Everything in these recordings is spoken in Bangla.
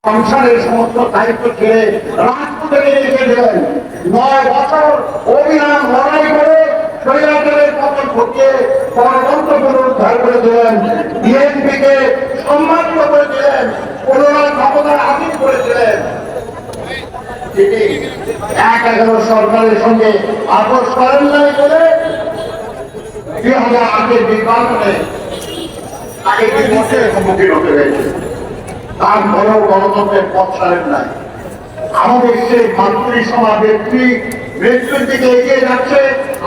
সংসারের সমস্ত দায়িত্ব ছেড়ে রাজপথে রেখেছিলেন। 9 বছর অবিরাম লড়াই করে স্বৈরাচারের পতন ঘটিয়ে গণতন্ত্র পুনরুদ্ধার করেছিলেন। বিএনপিকে সম্মানিত করেছিলেন, পুনরায় ক্ষমতার আসীন করেছিলেন। তিনি 11 সরকারের সঙ্গে আপোষ করেন নাই বলে 2008 নির্বাচনে তাকে বিপদের সম্মুখীন হতে হয়েছে। তারপরেও গণতন্ত্রের পথ ছাড়েন নাই। আমাদের সেই মাতৃসভা মৃত্যুর দিকে এগিয়ে যাচ্ছে।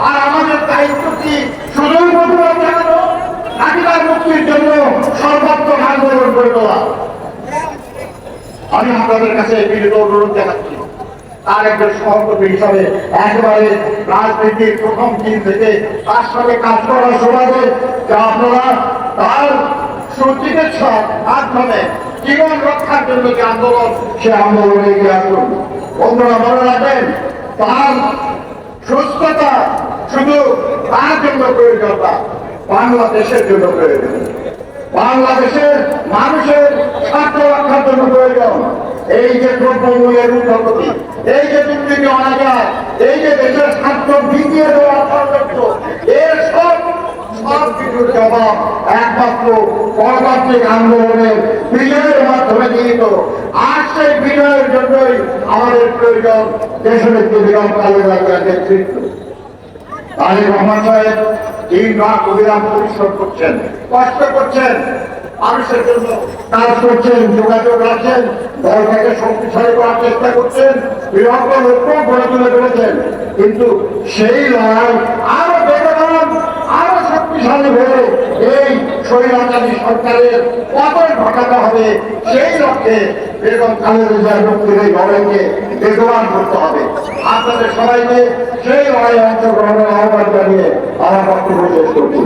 আর আমাদের দায়িত্ব কি শুধুই প্রতিবাদ জানানো, নাকি তার মুক্তির জন্য সর্বাত্মক আন্দোলন করে তোলা? আমি আপনাদের কাছে বিনীত অনুরোধ জানাচ্ছি, তার একজন সহকর্মী হিসাবে একেবারে রাজনীতির প্রথম দিন থেকে তার সঙ্গে কাজ করার সমাজে যা আপনারা তার সুচিকিৎসার মাধ্যমে জীবন রক্ষার জন্য যে আন্দোলন, সে আন্দোলনে এগিয়ে আসুন। বন্ধুরা মনে রাখবেন, তার সুস্থতা শুধু তার জন্য প্রয়োজন না, বাংলাদেশের জন্য প্রয়োজন, বাংলাদেশের মানুষের স্বার্থ রক্ষার জন্য প্রয়োজন। এই যে দ্রব্যমূল্যের ঊর্ধ্বগতি, এই যে দুর্নীতি অনাচার, এই যে দেশের স্বার্থ বিকিয়ে দেওয়া ষড়যন্ত্র, এর সব কিছুর জবাব একমাত্র গণতান্ত্রিক আন্দোলনের বিজয়ের মাধ্যমে নিহিত। আর সেই বিজয়ের জন্যই আমাদের প্রয়োজন দেশনেত্রী বেগম খালেদা জিয়ার নেতৃত্ব। তারেক রহমান সাহেব দিন রাত অবিরাম পরিশ্রম করছেন, কষ্ট করছেন, মানুষের জন্য কাজ করছেন, যোগাযোগ রাখছেন, দলটাকে শক্তিশালী করার চেষ্টা করছেন, বৃহত্ত লক্ষ্য গড়ে তুলে ফেলেছেন। কিন্তু সেই লড়াই আরো বেগবান, আরো শক্তিশালী হয়ে এই স্বৈরাচারী সরকারের পতন ঘটাতে হবে। সেই লক্ষ্যে বেগম খালেদা জিয়ার মুক্তির এই লড়াইকে বেগবান করতে হবে। আপনাদের সবাইকে সেই লড়াইয়ে অংশগ্রহণের আহ্বান জানিয়ে আমার বক্তব্য শেষ করছি।